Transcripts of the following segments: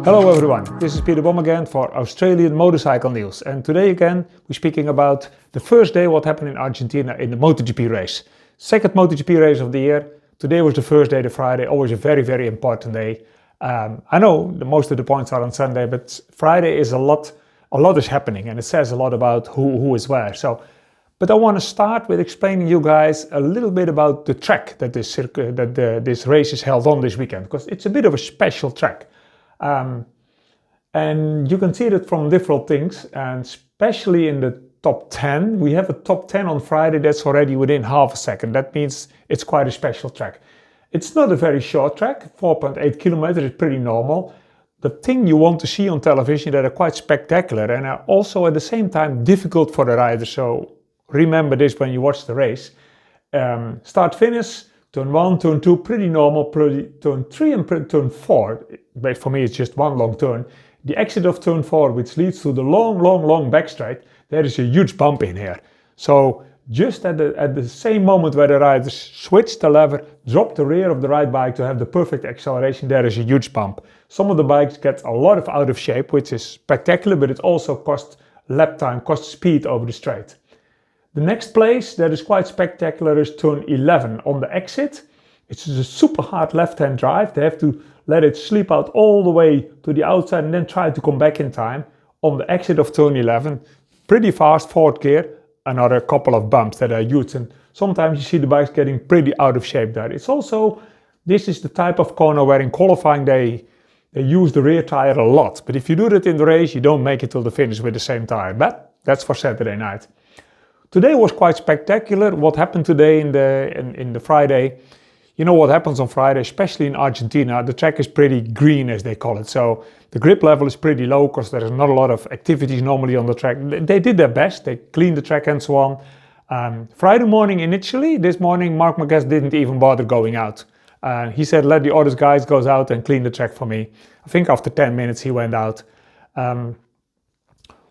Hello everyone, this is Peter Bom again for Australian Motorcycle News, and today again we're speaking about the first day what happened in Argentina in the MotoGP race. Second MotoGP race of the year. Today was the first day, the Friday, always a very important day. I know most of the points are on Sunday, but Friday is a lot is happening and it says a lot about who is where. But I want to start with explaining you guys a little bit about the track that this race is held on this weekend, because it's a bit of a special track. And you can see that from different things, and especially in the top 10. We have a top 10 on Friday that's already within half a second. That means it's quite a special track. It's not a very short track, 4.8 kilometers is pretty normal. The thing you want to see on television that are quite spectacular and are also at the same time difficult for the riders. So remember this when you watch the race. Start finish, turn 1, turn 2, pretty normal, turn 3 and turn 4. But for me it's just one long turn. The exit of turn 4, which leads to the long back straight, there is a huge bump in here. So just at the same moment where the riders switch the lever, drop the rear of the right bike to have the perfect acceleration, there is a huge bump. Some of the bikes get a lot of out of shape, which is spectacular, but it also costs lap time, costs speed over the straight. The next place that is quite spectacular is turn 11 on the exit. It's a super hard left-hand drive. They have to let it slip out all the way to the outside and then try to come back in time. On the exit of turn 11, pretty fast fourth gear, another couple of bumps that are huge, and sometimes you see the bikes getting pretty out of shape there. It's also, this is the type of corner where in qualifying they use the rear tire a lot. But if you do that in the race, you don't make it till the finish with the same tire. But that's for Saturday night. Today was quite spectacular. What happened today in the Friday? You know what happens on Friday, especially in Argentina, the track is pretty green as they call it. So the grip level is pretty low because there is not a lot of activities normally on the track. They did their best, they cleaned the track and so on. Friday morning initially, this morning Marc Marquez didn't even bother going out. He said, let the other guys go out and clean the track for me. I think after 10 minutes he went out.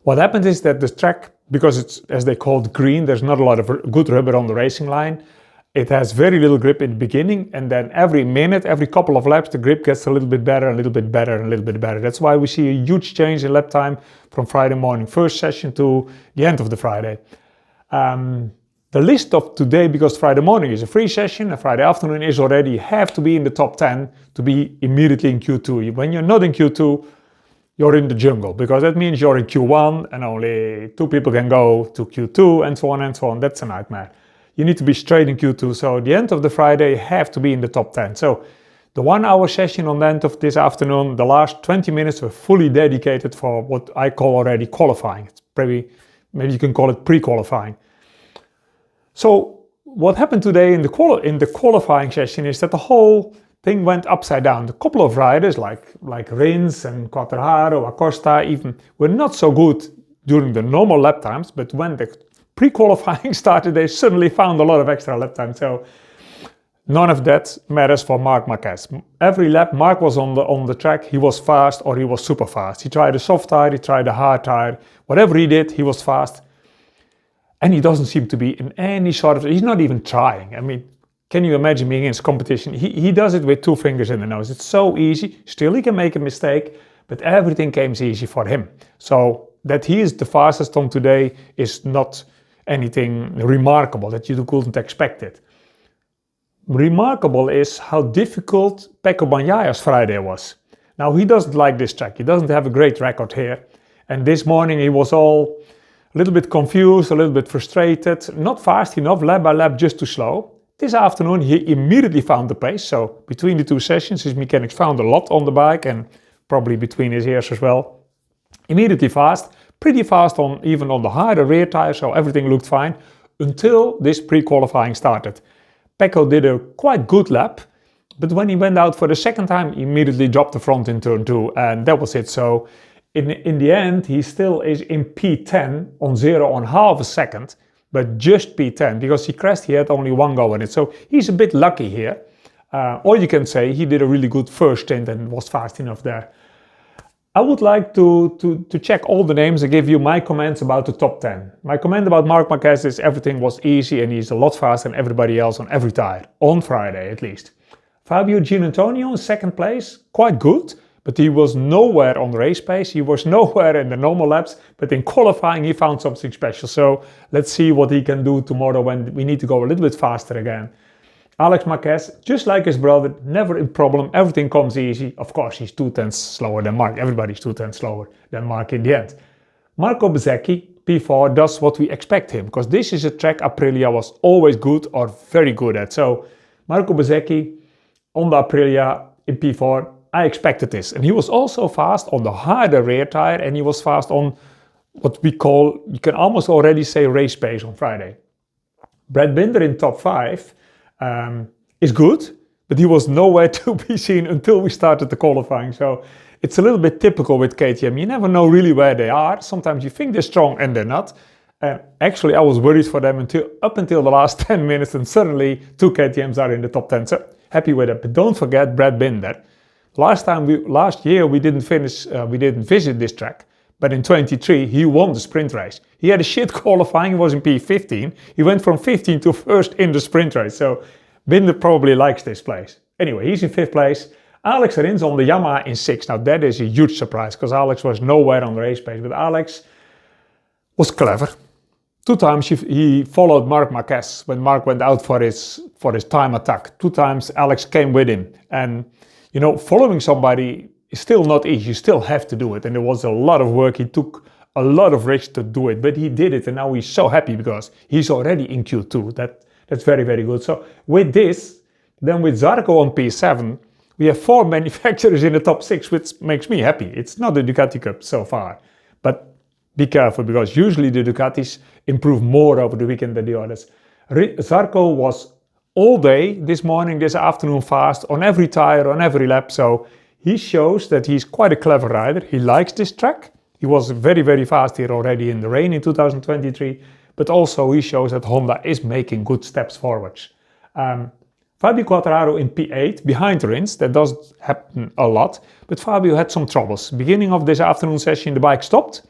What happened is that the track, because it's, as they call it, green, there's not a lot of good rubber on the racing line. It has very little grip in the beginning, and then every minute, every couple of laps, the grip gets a little bit better, a little bit better, a little bit better. That's why we see a huge change in lap time from Friday morning first session to the end of the Friday. The list of today, because Friday morning is a free session, and Friday afternoon is already, you have to be in the top 10 to be immediately in Q2. When you're not in Q2, you're in the jungle, because that means you're in Q1 and only 2 people can go to Q2 and so on and so on. That's a nightmare. You need to be straight in Q2. So at the end of the Friday, you have to be in the top 10. So the 1 hour session on the end of this afternoon, the last 20 minutes were fully dedicated for what I call already qualifying. It's maybe you can call it pre-qualifying. So what happened today in the qualifying session is that the whole thing went upside down. A couple of riders like Rins and Quartararo, Acosta even were not so good during the normal lap times, but when the pre-qualifying started, they suddenly found a lot of extra lap time. So none of that matters for Marc Marquez. Every lap Marc was on the track, he was fast or he was super fast. He tried a soft tire, he tried a hard tire. Whatever he did, he was fast. And he doesn't seem to be in any sort of, he's not even trying. I mean, can you imagine being in his competition? He does it with 2 fingers in the nose. It's so easy. Still, he can make a mistake, but everything came easy for him. So that he is the fastest on today is not anything remarkable that you couldn't expect it. Remarkable is how difficult Pecco Bagnaya's Friday was. Now, he doesn't like this track. He doesn't have a great record here. And this morning he was all a little bit confused, a little bit frustrated, not fast enough, lap by lap, just too slow. This afternoon he immediately found the pace. So between the 2 sessions, his mechanics found a lot on the bike and probably between his ears as well. Immediately fast. Pretty fast even on the harder rear tire, so everything looked fine until this pre-qualifying started. Pecco did a quite good lap, but when he went out for the second time, he immediately dropped the front in turn 2, and that was it. So in the end, he still is in P10 on 0 on half a second, but just P10, because he crashed, he had only 1 go in it. So he's a bit lucky here. Or you can say he did a really good first stint and was fast enough there. I would like to check all the names and give you my comments about the top 10. My comment about Marc Marquez is everything was easy and he's a lot faster than everybody else on every tire, on Friday at least. Fabio Giannantonio in second place, quite good, but he was nowhere on race pace. He was nowhere in the normal laps, but in qualifying he found something special. So let's see what he can do tomorrow when we need to go a little bit faster again. Alex Marquez, just like his brother, never a problem. Everything comes easy. Of course, he's 2/10 slower than Mark. Everybody's 2/10 slower than Mark in the end. Marco Bezzecchi, P4, does what we expect him, because this is a track Aprilia was always good or very good at. So Marco Bezzecchi on the Aprilia in P4, I expected this. And he was also fast on the harder rear tire, and he was fast on what we call, you can almost already say, race pace on Friday. Brad Binder in top 5 is good, but he was nowhere to be seen until we started the qualifying. So it's a little bit typical with KTM. You never know really where they are. Sometimes you think they're strong and they're not. Actually, I was worried for them up until the last 10 minutes, and suddenly 2 KTMs are in the top 10. So happy with it. But don't forget Brad Binder. Last year we didn't visit this track, but in 23 he won the sprint race. He had a shit qualifying. He was in P15. He went from 15 to first in the sprint race. So Binder probably likes this place. Anyway, he's in 5th place. Alex Rins on the Yamaha in 6th. Now that is a huge surprise, because Alex was nowhere on the race pace, but Alex was clever. 2 times he followed Marc Marquez when Marc went out for his time attack. 2 times Alex came with him. And you know, following somebody is still not easy. You still have to do it. And there was a lot of work. He took a lot of risks to do it, but he did it. And now he's so happy because he's already in Q2. That's very, very good. So with this, then with Zarco on P7, we have 4 manufacturers in the top 6, which makes me happy. It's not the Ducati Cup so far, but be careful, because usually the Ducatis improve more over the weekend than the others. Zarco was all day this morning, this afternoon fast, on every tire, on every lap. So he shows that he's quite a clever rider. He likes this track. He was very, very fast here already in the rain in 2023. But also he shows that Honda is making good steps forwards. Fabio Quartararo in P8, behind Rins. That does happen a lot. But Fabio had some troubles. Beginning of this afternoon session, the bike stopped.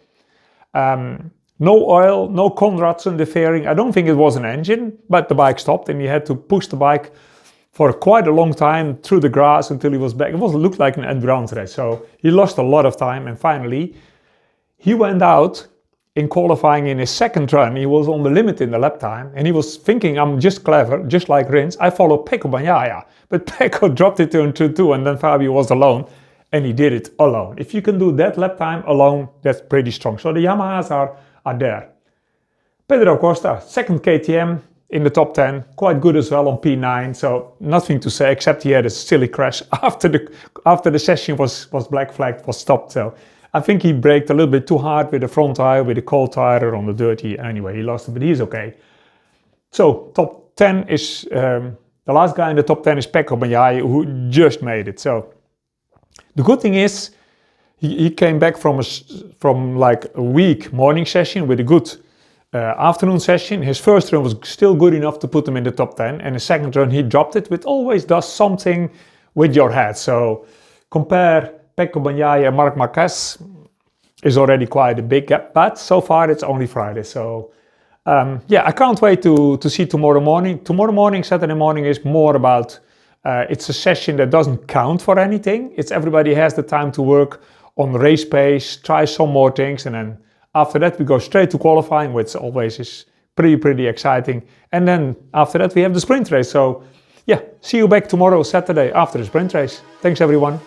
No oil, no Conrads interfering. I don't think it was an engine, but the bike stopped and he had to push the bike for quite a long time through the grass until he was back. It looked like an endurance race, so he lost a lot of time, and finally he went out in qualifying in his 2nd run. He was on the limit in the lap time, and he was thinking, I'm just clever, just like Rins. I follow Pecco Bagnaia, but Pecco dropped it to turn 2, and then Fabio was alone, and he did it alone. If you can do that lap time alone, that's pretty strong. So the Yamahas are there. Pedro Costa, 2nd KTM in the top 10, quite good as well on P9. So nothing to say except he had a silly crash after the session was black flagged, was stopped. So I think he braked a little bit too hard with the front tire, with the cold tire on the dirty. Anyway, he lost it, but he's okay. So top 10 is the last guy in the top 10 is Pecco Bagnaia, who just made it. So the good thing is, he came back from like a weak morning session with a good afternoon session. His first run was still good enough to put him in the top 10, and the second run he dropped it, which always does something with your head. So compare Pecco Bagnaia and Marc Marquez is already quite a big gap, but so far it's only Friday. So yeah, I can't wait to see tomorrow morning. Tomorrow morning, Saturday morning, is more about it's a session that doesn't count for anything. It's everybody has the time to work on race pace, try some more things, and then after that we go straight to qualifying, which always is pretty exciting. And then after that we have the sprint race. So yeah, see you back tomorrow, Saturday, after the sprint race. Thanks everyone.